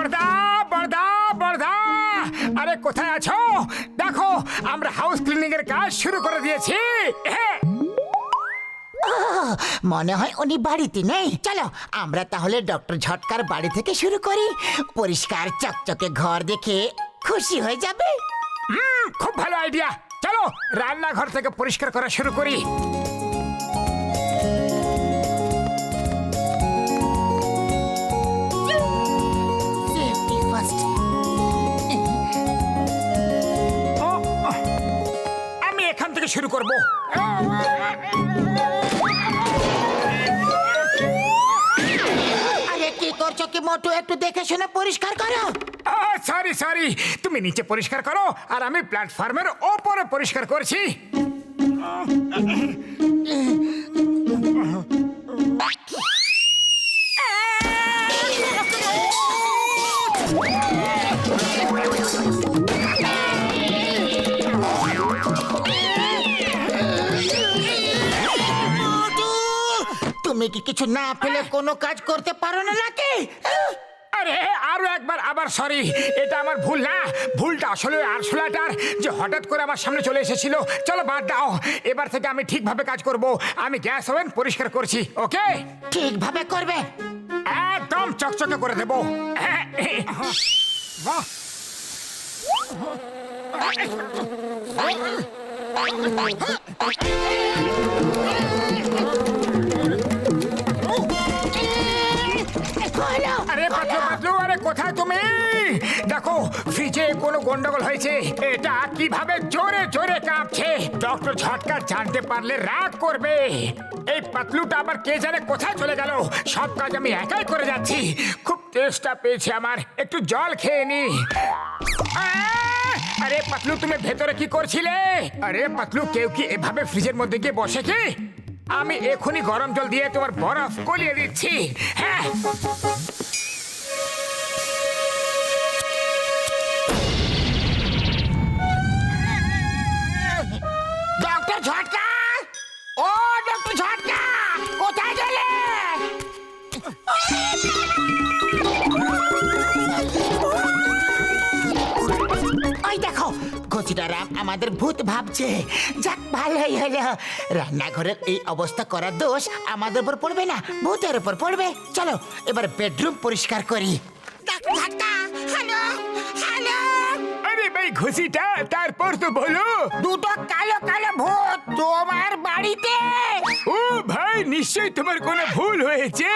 বড়দা বড়দা বড়দা, আরে কোথায় আছো? দেখো আমরা হাউস ক্লিনিং এর কাজ শুরু করে দিয়েছি। মনে হয় উনি বাড়িতে নেই। চলো আমরা তাহলে ডক্টর ঝটকার বাড়ি থেকে শুরু করি। পরিষ্কার চকচকে ঘর দেখে খুশি হয়ে যাবে। খুব ভালো আইডিয়া। চলো রান্নাঘর থেকে পরিষ্কার করা শুরু করি। Safety first. আমি এখান থেকে শুরু করব। আরে কি করছো কি মোটু? একটু দেখে শুনে পরিষ্কার করো। সরি সরি, তুমি নিচে পরিষ্কার করো আর আমি প্ল্যাটফর্মের ওপরে পরিষ্কার করছি। তুমি কি কিছু না পেলে কোনো কাজ করতে পারো না নাকি? আরে আরো একবার আবার সরি, এটা আমার ভুল না। ভুলটা আসলে আরশোলাটার, যে হঠাৎ করে আমার সামনে চলে এসেছিল। চলো বাদ দাও, এবার থেকে আমি ঠিকভাবে কাজ করব। আমি গ্যাস ওভেন পরিষ্কার করছি, ওকে? ঠিকভাবে করবে। একদম চকচকে করে দেবো। বাহ, আরে পাতলু পাতলু, আরে কোথায় তুমি? দেখো ফ্রিজে কোনো গন্ডগোল হয়েছে। এটা কিভাবে জোরে জোরে কাঁপছে। ডক্টর ঝটকা জানতে পারলে রাগ করবে। এই পাতলুটা আবার কে জানে কোথায় চলে গেল। সব কাজ আমি একাই করে যাচ্ছি। খুব তেষ্টা পেয়েছে আমার, একটু জল খেয়ে নি। আরে পাতলু, তুমি ভেতরে কি করছিলে? আরে পাতলু, কেউ কি এভাবে ফ্রিজের মধ্যে গিয়ে বসে কি? আমি এখনই গরম জল দিয়ে তোমার বরফ গলিয়ে দিচ্ছি। হ্যাঁ, ডক্টর ঝটকা, ও ডক্টর ঝটকা, কোথায় গেলে? ওই দেখো, ঘসিটারাম আমাদের ভূত ভাবছে। যাক ভালোই হলো। রান্নাঘরের এই অবস্থা করার দোষ আমাদের উপর পড়বে না, ভূতের উপর পড়বে। চলো এবার বেডরুম পরিষ্কার করি। ডক্টর ঝটকা, হ্যালো হ্যালো। আরে ভাই ঘুষিটা, তারপর তো বলো। দুটো কালো কালো ভূত তোমার বাড়িতে। ও ভাই, নিশ্চয়ই তোমার কোনো ভুল হয়েছে।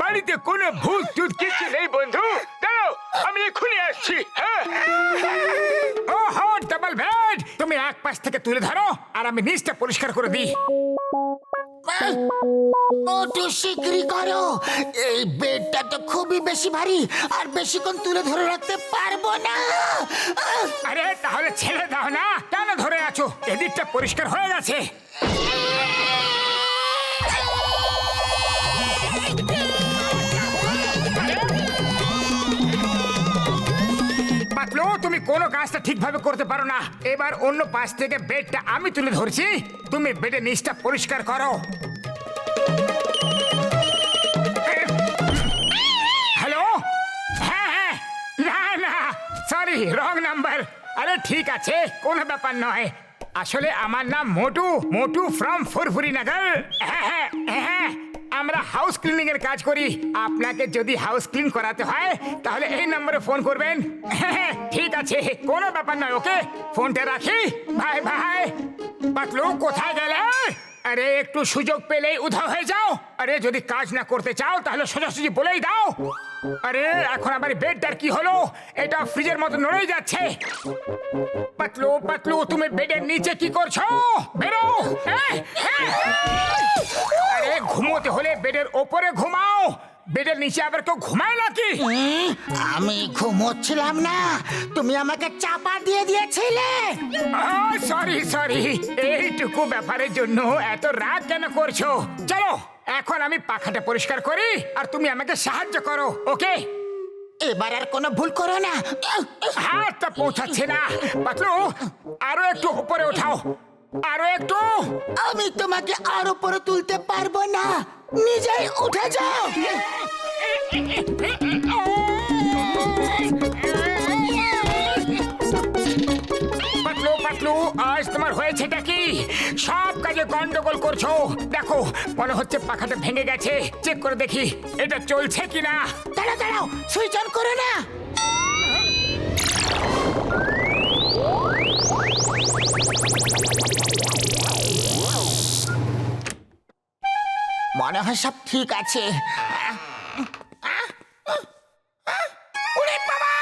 বাড়িতে কোনো ভূত টুত কিছু নেই বন্ধু। দাঁড়াও, আমি এক্ষুনি আসছি। হ্যাঁ, ওহো ডাবল বেড, তুমি এক পাশ থেকে তুলে ধরো আর আমি নিচটা পরিষ্কার করে দিই। মোটু শিগগিরই করো। এই বেডটা তো খুবই বেশি ভারী, আর বেশিক্ষণ তুলে ধরে রাখতে পারবো না। আরে তাহলে ছেড়ে দাও না, কেন ধরে আছো? এদিকটা পরিষ্কার হয়ে গেছে। পাতলু, তুমি কোনো কাজটা ঠিকভাবে করতে পারো না। এবার অন্য পাশ থেকে বেডটা আমি তুলে ধরছি, তুমি বেডের নিচটা পরিষ্কার করো। হ্যালো, হ্যাঁ হ্যাঁ, না না সরি, রং নাম্বার। আরে ঠিক আছে, কোনো ব্যাপার নয়। আসলে আমার নাম মোটু, মোটু ফ্রম ফুরফুরি নগর। হ্যাঁ হ্যাঁ হ্যাঁ, আমরা হাউস ক্লিনিং এর কাজ করি। আপনাকে যদি হাউস ক্লিন করাতে হয় তাহলে এই নম্বরে ফোন করবেন। হ্যাঁ ঠিক আছে, কোনো ব্যাপার নয়। ওকে, ফোনটা রাখি, বাই বাই। পাতলু কোথায় গেলে? আরে একটু সুযোগ পেলেই উধাও হয়ে যাও। আরে যদি কাজ না করতে চাও তাহলে সোজাসুজি বলেই দাও। আরে এখন আমার বেডটার কি হলো? এটা ফ্রিজের মতো নড়েই যাচ্ছে। পাতলু পাতলু, তুমি বেডের নিচে কি করছো? বেরো। আরে ঘুমোতে হলে বেডের ওপরে ঘুমাও, বেডের নিচে আবার কেউ ঘুমায় নাকি? আমি ঘুমোচ্ছিলাম না, তুমি আমাকে চাপা দিয়ে দিয়েছিলে। সরি সরি, এইটুকু ব্যাপারের জন্য এত রাগ কেন করছো? চলো এখন আমি পাখাটা পরিষ্কার করি আর তুমি আমাকে সাহায্য করো, ওকে? এবার আর কোনো ভুল করো না। হাতটা পৌঁছাচ্ছে না। পাতলু, আরো একটু উপরে ওঠাও, আরো একটু। আমি তোমাকে আর উপরে তুলতে পারবো না, নিজেই উঠে যাও। সব কাজে গন্ডগোল করছো। দেখো মনে হচ্ছে পাখাটা ভেঙে গেছে, চেক করে দেখি এটা চলছে কিনা। দাঁড়াও দাঁড়াও, সুইচ অন করো না। মনে হয় সব ঠিক আছে। ওরে বাবা!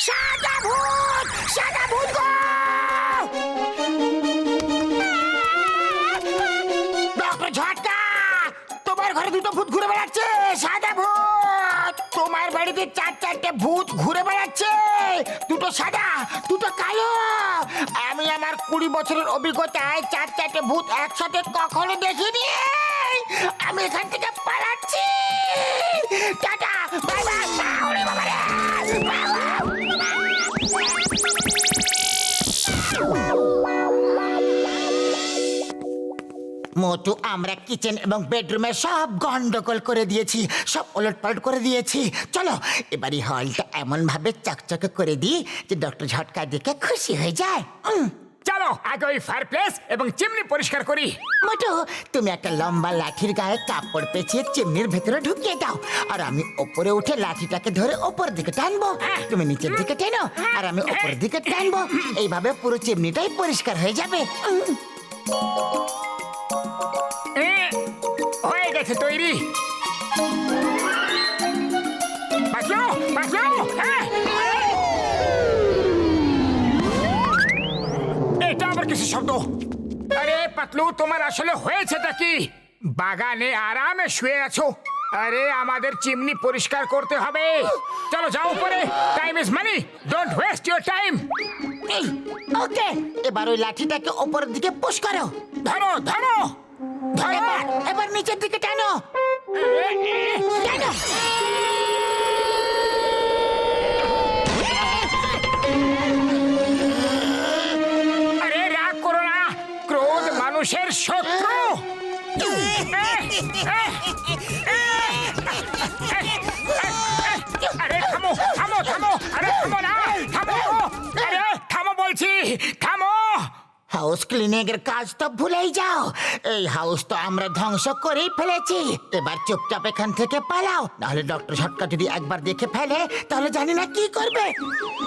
সাদা ভূত! সাদা ভূত গো! ডক্টর ঝটকা! তোমার ঘরে দুটো ভূত ঘুরে বেড়াচ্ছে। সাদা ভূত! তোমার বাড়িতে চারটে ভূত ঘুরে বেড়াচ্ছে। দুটো সাদা, দুটো কালো। আমি আমার 20 বছরের অভিজ্ঞতায় চারটে ভূত একসাথে কখনো দেখিনি। আমি এখান থেকে পালাচ্ছি। Tata, bye bye. ওরে বাবা রে! মোটু, আমরা কিচেন এবং বেডরুমে সব গন্ডগোল করে দিয়েছি, সব ওলটপালট করে দিয়েছি। চলো এবার এই হলটা এমন ভাবে চকচকে করে দিই যে ডক্টর ঝটকা দেখে খুশি হয়ে যায়। চলো আগে ওই ফায়ার প্লেস এবং চিমনি পরিষ্কার করি। মোটু, তুমি একটা লম্বা লাঠির গায়ে কাপড় পেঁচিয়ে চিমনির ভেতরে ঢুকিয়ে দাও, আর আমি ওপরে উঠে লাঠিটাকে ধরে ওপর দিকে টানবো। তুমি নিচের দিকে টেনো আর আমি ওপর দিকে টানবো। এইভাবে পুরো চিমনিটাই পরিষ্কার হয়ে যাবে। হয়ে গেছে তৈরি। বাঁচলো, বাঁচলো। এটা আবার কিছু শব্দ? আরে পাতলু, তোমার আসলে হয়েছেটা কি? বাগানে আরামে শুয়ে আছো, আরে আমাদের চিমনি পরিষ্কার করতে হবে। চলো যাও উপরে, time is money, don't waste your time. Okay, এবার ওই লাঠিটাকে ওপরের দিকে পুশ করো। ধরো ধরো ধরো। এবার নিচের দিকে টানো, টানো। আরে রাগ করো না, ক্রোধ মানুষের শত্রু। আরে থামো থামো থামো, আরে থামো না, থামো, আরে থামো বলছি, থামো। হাউস ক্লিনিং এর কাজ তো ভুলেই যাও। এই হাউস তো আমরা ধ্বংস করেই ফেলেছি। এবার চুপচাপ এখান থেকে পালাও, নাহলে ডক্টর ঝটকা যদি একবার দেখে ফেলে তাহলে জানি না কি করবে।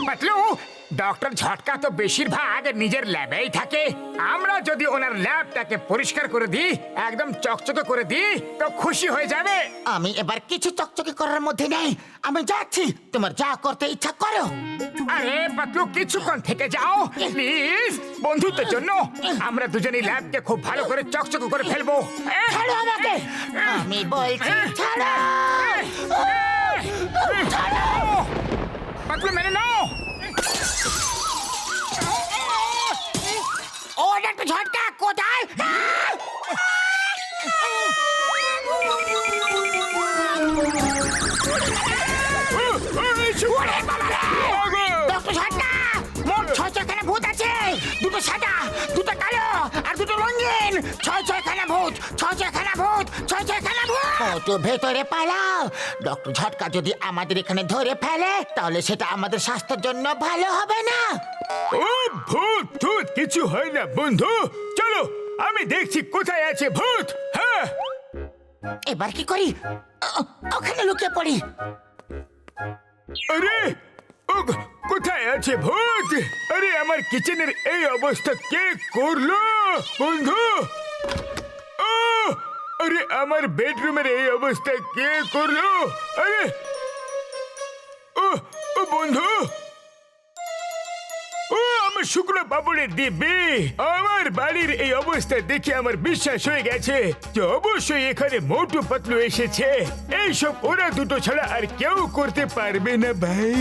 পাতলু, ডক্টর ঝটকা তো বেশিরভাগ নিজের ল্যাবেই থাকে। আমরা যদি ওনার ল্যাবটাকে পরিষ্কার করে দিই, একদম চকচকে করে দিই, তো খুশি হয়ে যাবে। আমি এবার কিছু চকচকে করার মধ্যে নেই, আমি যাচ্ছি। তোমার যা করতে ইচ্ছা করো। আরে পাতলু, কিছুক্ষণ থেকে যাও প্লিজ। বন্ধুত্বের জন্য আমরা দুজনেই ল্যাবকে খুব ভালো করে চকচকে করে ফেলবো। ছাড়ো আমাকে, আমি বলছি ছাড়ো। ছাড়ো। পাতলু মেনে নাও। ও ডক্টর ঝটকা কোথায়? ডক্টর ঝটকা, মোট 6খানা ভূত আছে। দুটো সাদা, দুটো কালো আর দুটো রঙিন। 6খানা ভূত, 6খানা ভূত, 6খানা ভূত। তো ভেতরে পালাও। ডক্টর ঝটকা যদি আমাদের এখানে ধরে ফেলে তাহলে সেটা আমাদের স্বাস্থ্যের জন্য ভালো হবে না। ও ভূত ভূত কিছু হয় না বন্ধু, চলো আমি দেখছি কোথায় আছে ভূত। হ্যাঁ, এবার কি করি? ওখানে লুকিয়ে পড়ি। আরে ও কোথায় আছে ভূত? আরে আমার কিচেনের এই অবস্থা কে করলো বন্ধু? ও আরে আমার বেডরুমের এই অবস্থা কে করলো? আরে ও ও বন্ধু, ও আমার শুকনো পাপড়ের দিব্যি। আমার বাড়ির এই অবস্থা দেখে আমার বিশ্বাস হয়ে গেছে যে অবশ্যই এখানে মোটু পাতলু এসেছে। এইসব ওরা দুটো ছাড়া আর কেউ করতে পারবে না ভাই।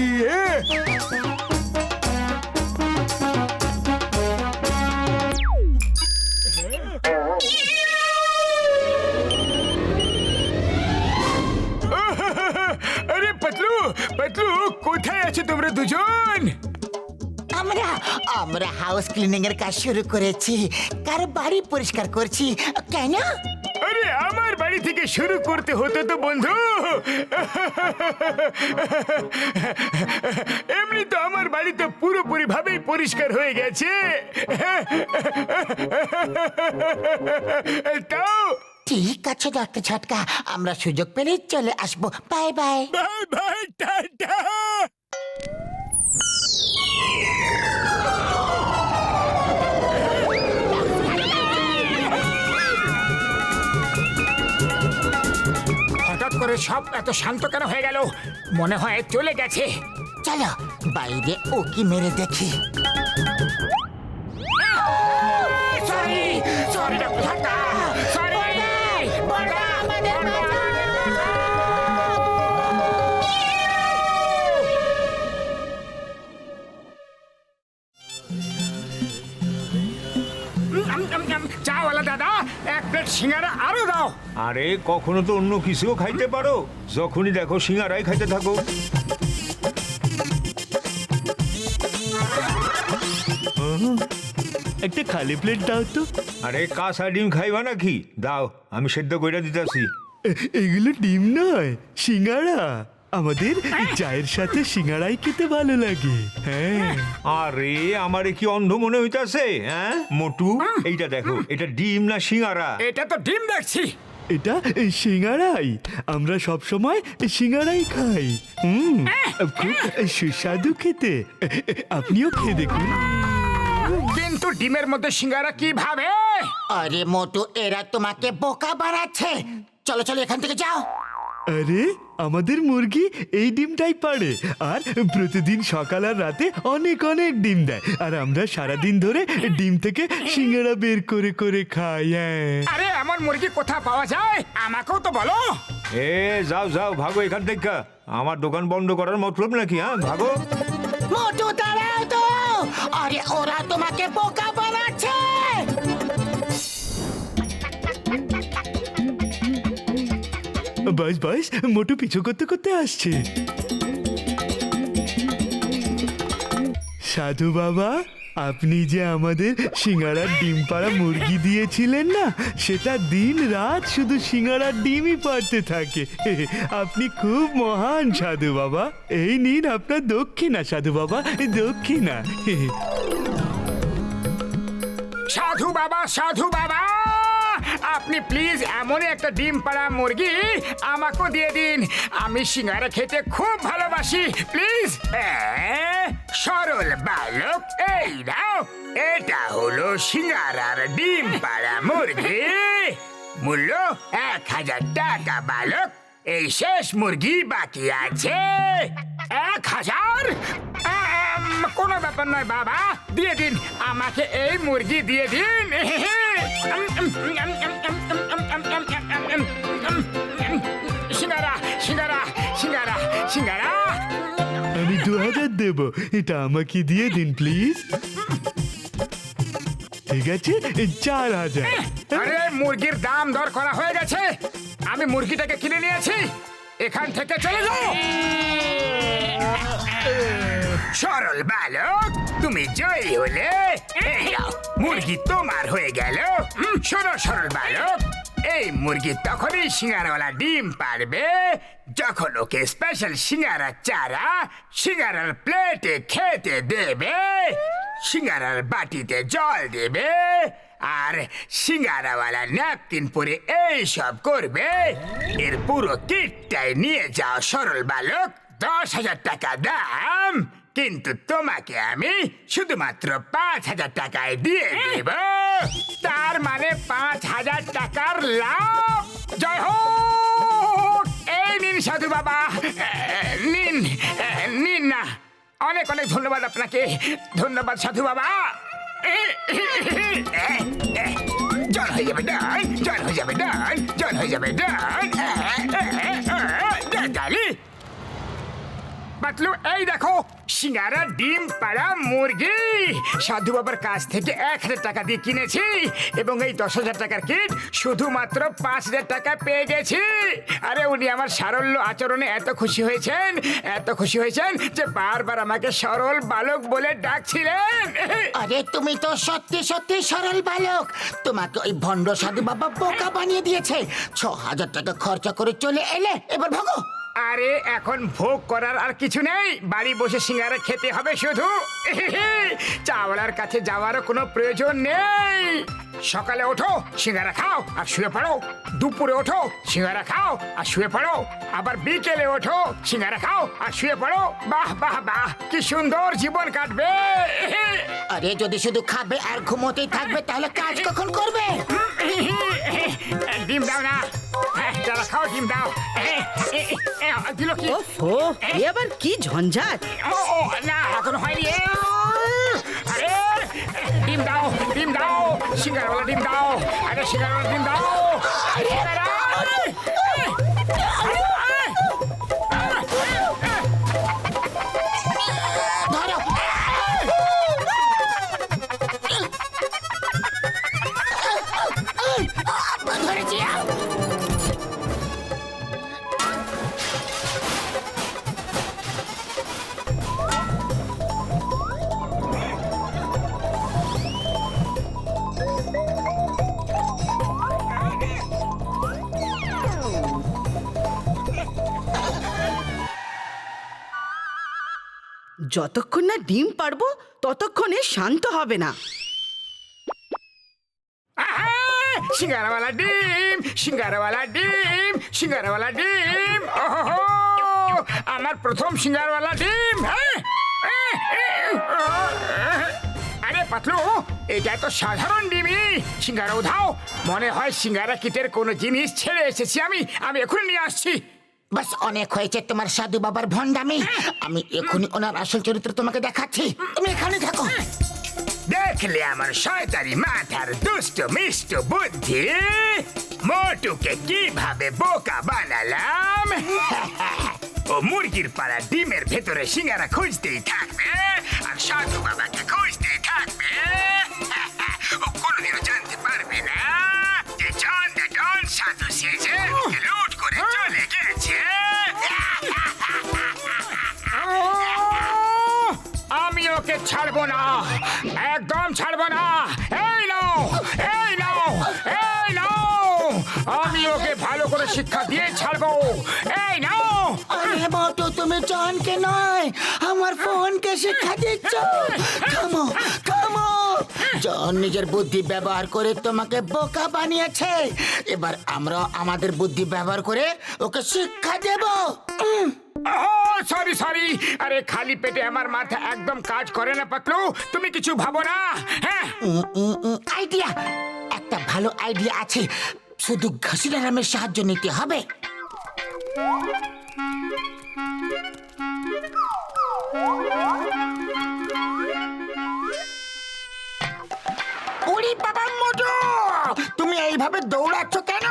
আরে পাতলু পাতলু, কোথায় আছো তোমরা দুজন? আমরা আমরা হাউস ক্লিনিং এর কাজ শুরু করেছি। কারো বাড়ি পরিষ্কার করছি। কেন? আরে আমার বাড়ি বাড়ি থেকে শুরু করতে হতো তো বন্ধু। এমনি তো আমার বাড়ি তো পুরোপুরি ভাবেই পরিষ্কার হয়ে গেছে। তাও ঠিক আছে ডক্টর ঝটকা, আমরা সুযোগ পেলেই চলে আসবো। Bye bye. Bye bye, tata. হঠাৎ করে সব এত শান্ত কেন হয়ে গেল? মনে হয় চলে গেছে। চলো বাইরে উকি মেরে দেখি। Sorry sorry doctor Jhatka, sorry. চাওয়ালা দাদা, এক প্লেট সিঙ্গারা আরো দাও। আরে কখনো তো অন্য কিছুও খাইতে পারো, যখনই দেখো সিঙ্গারাই খাইতে থাকো। একটা খালি প্লেট দাও তো। আরে কাঁচা ডিম খাইবা নাকি? দাও, আমি সেদ্ধ কইরা দিতেছি। এগুলো ডিম নয়, সিঙ্গারা। আমাদের চায়ের সাথে সিঙ্গারাই খেতে ভালো লাগে। হ্যাঁ। আরে আমারে কি অন্ধ মনে হইতাছে? হ্যাঁ মোটু, এইটা দেখো, এটা ডিম না সিঙ্গারা? এটা তো ডিম দেখছি। এটা সিঙ্গারাই, আমরা সব সময় সিঙ্গারাই খাই। খুব সুস্বাদু খেতে, আপনিও খেয়ে দেখুন। কিন্তু ডিমের মধ্যে সিঙ্গারা কিভাবে? আরে মোটু, এরা তোমাকে বোকা বানাচ্ছে। চলো চলো এখান থেকে যাও। আরে আমাদের মুরগি এই ডিমটাই পারে, আর প্রতিদিন সকাল আর রাতে অনেক অনেক ডিম দেয়, আর আমরা সারাদিন ধরে ডিম থেকে সিঙ্গারা বের করে করে খাই। হ্যাঁ। আরে এমন মুরগি কোথায় পাওয়া যায়? আমাকেও তো বলো। এ যাও যাও, ভাগো এখান থেকে। আমার দোকান বন্ধ করার মতলব নাকি? হ্যাঁ ভাগো। মোটু দাঁড়াও তো। আরে ওরা তোমাকে বোকা বানাচ্ছে। বাস বাস, মোটু পিছু করতে করতে আসছে। সাধু বাবা, আপনি যে আমাদের সিঙ্গারার ডিম পাড়া মুরগি দিয়েছিলেন না, সেটা দিন রাত শুধু সিঙ্গারার ডিমই পাড়তে থাকে। আপনি খুব মহান সাধু বাবা। এই নিন আপনার দক্ষিণা সাধু বাবা, দক্ষিণা। সাধু বাবা, সাধু বাবা, আপনি প্লিজ এমনই একটা ডিম পাড়া মুরগি আমাকেও দিয়ে দিন। আমি সিঙ্গারা খেতে খুব ভালোবাসি, প্লিজ। সরল বালক, এই নাও, এটা হলো সিঙ্গারার ডিম পাড়া মুরগি। মূল্য 1000 টাকা বালক। এই শেষ মুরগি বাকি আছে। 1000? কোনো ব্যাপার নয় বাবা, দিয়ে দিন আমাকে এই মুরগি দিয়ে দিন। সিঙ্গারা সিঙ্গারা সিঙ্গারা সিঙ্গারা। আমি 2000 দেব, এটা আমাকে দিয়ে দিন প্লিজ। ঠিক আছে, 4000। আরে মুরগির দাম দর করা হয়ে গেছে, আমি মুরগিটাকে কিনে নিয়েছি। এখান থেকে চলে যাও। সরল বালক, তুমি জয়ী হলে। এই নাও, মুরগি তোমার হয়ে গেল। শোনো সরল বালক, এই মুরগি তখনই সিঙ্গারাওয়ালা ডিম পারবে যখন ওকে স্পেশাল সিঙ্গারা চারা সিঙ্গারার প্লেটে খেতে দেবে, সিঙ্গারার বাটিতে জল দেবে, আর সিঙ্গারাওয়ালা ন্যাপকিন পরে এই সব করবে। এর পুরো কিটটাই নিয়ে যাও সরল বালক। 10,000 টাকা দাম, কিন্তু তোমাকে আমি শুধুমাত্র 5,000 টাকায় দিয়ে দেব। তার মানে 5,000 টাকার লাভ। জয় হোক। এই নিন সাধু বাবা, নিন নিন না। অনেক অনেক ধন্যবাদ আপনাকে। ধন্যবাদ সাধু বাবা। জল হয়ে যাবে ডান, জল হয়ে যাবে ডান, জল হয়ে যাবে ডান। ডালি পাতলু, এই দেখো সিঙ্গারা ডিম পাড়া মুরগি সাধু বাবার কাছ থেকে 1,000 টাকা দিয়ে কিনেছি এবং এই 10,000 টাকার কিট শুধুমাত্র 5,000 টাকা পেয়ে গেছি। আরে উনি আমার সারল্য আচরণে এত খুশি হয়েছেন যে বারবার আমাকে সরল বালক বলে ডাকছিলেন। আরে তুমি তো সত্যি সত্যি সরল বালক, তোমাকে ওই ভণ্ড সাধু বাবা বোকা বানিয়ে দিয়েছে। 6,000 টাকা খরচা করে চলে এলে, এবার ভাগো। আরে এখন ভোগ করার আর কিছু নেই, বাড়ি বসে সিঙ্গারা খেতে হবে শুধু। চাওয়ালার কাছে যাওয়ারও কোনো প্রয়োজন নেই। সকালে ওঠো, সিঙ্গারা খাও আর শুয়ে পড়ো। দুপুরে ওঠো, সিঙ্গারা খাও আর শুয়ে পড়ো। আবার বিকেলে ওঠো, সিঙ্গারা খাও আর শুয়ে পড়ো। বাহ বাহ বাহ, কি সুন্দর জীবন কাটবে। আরে যদি শুধু খাবে আর ঘুমোতেই থাকবে তাহলে কাজ কখন করবে? ডিম দাও না, যারা খাও ডিম দাও। দিল কি? ওফো, এ আবার কি ঝঞ্ঝাট! ও না, এখন হয়নি। আরে ডিম দাও, সিঙ্গারাওয়ালা ডিম দাও। আরে সিঙ্গারাওয়ালা ডিম দাও। সিঙ্গারা! ধরো। ধরেছি। যতক্ষণ না ডিম পারবো ততক্ষণে শান্ত হবে না। সিঙ্গারাওয়ালা ডিম, সিঙ্গারাওয়ালা ডিম। ওহো, আমার প্রথম সিঙ্গারাওয়ালা ডিম। আরে পাতলু, এটা তো সাধারণ ডিমই। সিঙ্গারা উধাও, মনে হয় সিঙ্গারা কিটের কোনো জিনিস ছেড়ে এসেছি আমি এখনই নিয়ে আসছি। বাস, অনেক হয়েছে তোমার সাধু বাবার ভণ্ডামি। আমি এখনই ওনার আসল চরিত্র তোমাকে দেখাচ্ছি, তুমি এখানে থাকো। দেখলে আমার শয়তানি মাথার দুষ্ট মিষ্ট বুদ্ধি, মোটুকে কিভাবে বোকা বানালাম। ও মুরগির পাড়া ডিমের ভেতরে সিঙ্গারা খুঁজতেই থাকবে আর সাধু বাবাকে খুঁজতেই থাকবে। ও কোনোদিনও জানতে পারবে না যে জন দ্য ডন সাধু সেজে লুট করে চলে গেছে। আমি ওকে ছাড়বো না, একদম ছাড়বো না। এই নাও, আমি ওকে ভালো করে শিক্ষা দিয়ে ছাড়বো। এই নাও। আরে মোটু, তুমি জনকে নয় আমার ফোনকে শিক্ষা দিচ্ছ। থামো। জন নিজের বুদ্ধি ব্যবহার করে তোমাকে বোকা বানিয়েছে, এবার আমরা আমাদের বুদ্ধি ব্যবহার করে ওকে শিক্ষা দেব। সরি। আরে খালি পেটে আমার মাথা একদম কাজ করে না পাতলু, তুমি কিছু ভাবো না। হ্যাঁ, আইডিয়া, একটা ভালো আইডিয়া আছে, শুধু ঘসিরামের সাহায্য নিতে হবে। ওরে বাবা মোটু, তুমি এইভাবে দৌড়াচ্ছ কেন?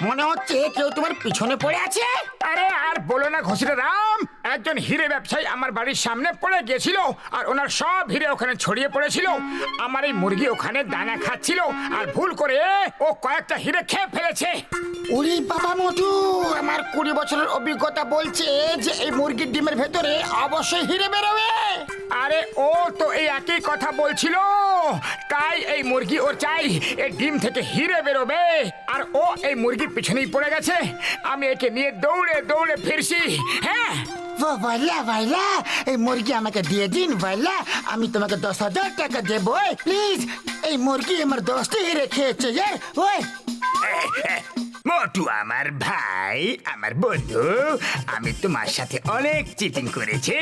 মনে হচ্ছে কেউ তোমার পিছনে পড়ে আছে। আরে আর বলো না ঘসিটা রাম, একজন হিরে ব্যবসায়ী আমার বাড়ির সামনে পড়ে গিয়েছিল আর ওনার সব হিরে ওখানে ছড়িয়ে পড়েছিল। আমার এই মুরগি ওখানে দানা খাচ্ছিল আর ভুল করে ও কয়েকটা হিরে খেয়ে ফেলেছে। ওরে বাবা মোটু, আমার 20 বছরের অভিজ্ঞতা বলছে যে এই মুরগির ডিমের ভেতরে অবশ্যই হিরে বেরোবে। আরে ও তো এই একই কথা বলছিল, তাই এই মুরগি ওর চাই এই ডিম থেকে হিরে বেরোবে আর ও এই মুরগির পিছনেই পড়ে গেছে। আমি একে নিয়ে দৌড়ে ফিরছি। হ্যাঁ, ভাইলা, এই মুরগি আমাকে দিয়ে দিন ভাইলা, আমি তোমাকে 10,000 টাকা দেবো। প্লিজ, এই মুরগি আমার 10টি হিরে খেয়েছে। ওই মোটু আমার ভাই, আমার বন্ধু, আমি তোমার সাথে অনেক চিটিং করেছি,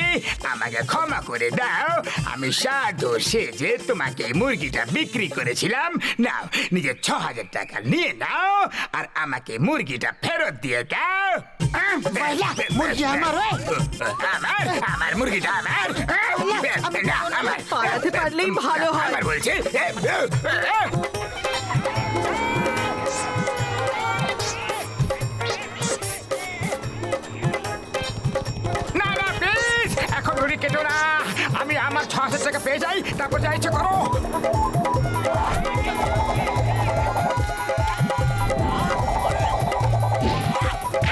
আমাকে ক্ষমা করে দাও। আমি সাধু সেজে তোমাকে এই মুরগিটা বিক্রি করেছিলাম। নাও, নিজের 6,000 টাকা নিয়ে নাও আর আমাকে মুরগিটা ফেরত দিয়ে দাও। ভাইলা, মুরগি আমার। আমার মুরগিটা আমার। না, আমার পালাতে পারলেই ভালো হয়। আমার বলছে। না, প্লিজ, এখন ঘড়ি কেটো না। মাসের টাকা পেয়ে যাই, তারপর যা ইচ্ছে করো।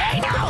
এই নাও।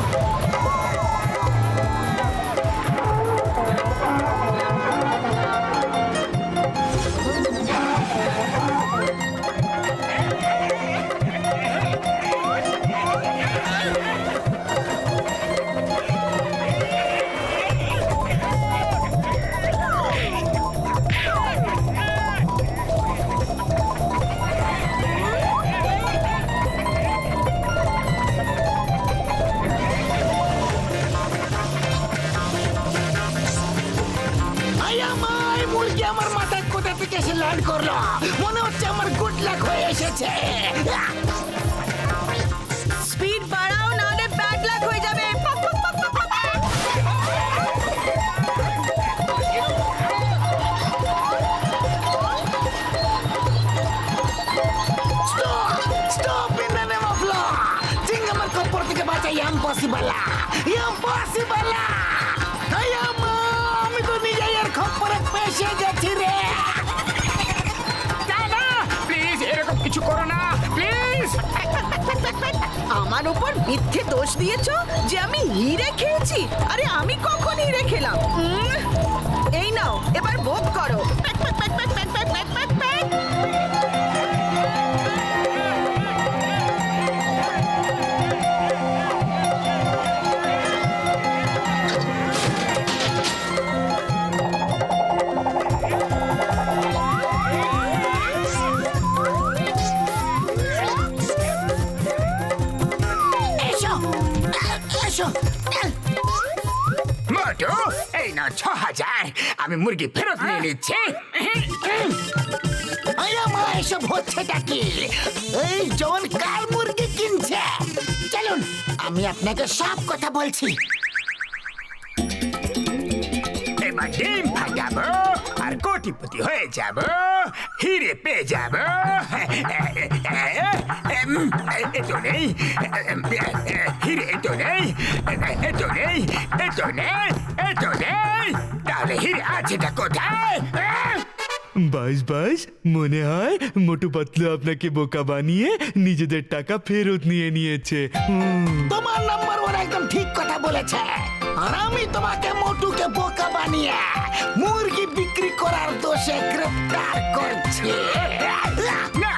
আয় আমায়, মুরগি আমার মাথায় কোথা থেকে এসে ল্যান্ড করলো? মনে হচ্ছে আমার গুড লাক হয়ে এসেছে। স্পিড বাড়াও, নাহলে ব্যাড লাক হয়ে যাবে। পাক, পাক, পাক, পাক, পাক। Stop in the name of law! Ting আমার খপ্পর থেকে বাঁচা ইম্পসিবল, ইম্পসিবল। আয় আমা, আমি তো নিজেই এর খপ্পরে ফেসে গেছি রে। না না, প্লিজ এরকম কিছু করো না, প্লিজ। আমার উপর মিথ্যে দোষ দিয়েছো যে আমি হিরে খেয়েছি। আরে আমি কখন হিরে খেলাম? এই নাও, এবার ভোগ করো। Pack, pack, pack, pack, pack, pack, pack, pack, pack. এসো, এসো। মোটু, এই না 6,000, আমি মুরগি ফেরত নিয়ে নিচ্ছি। আয় আমা, এসব হচ্ছেটা কি? এই জন কার মুরগি কিনছে? চলুন, আমি আপনাকে সব কথা বলছি। এবার ডিম ফাটাবো আর কোটিপতি হয়ে যাব, হিরে পেয়ে যাব। এতো নেই, হিরে এতো নেই, এতো নেই, এতো নেই, এতো নেই, তাহলে হিরে আছেটা কোথায়? বাস বাস, মনে হয় মোটু পাতলু আপনাকে বোকা বানিয়ে নিজেদের টাকা ফেরত নিয়ে নিয়েছে। তোমার নাম্বার ওর একদম ঠিক কথা বলেছে। আর আমি তোমাকে মোটুকে বোকা বানিয়ে মুরগি বিক্রি করার দোষে গ্রেফতার করছি। না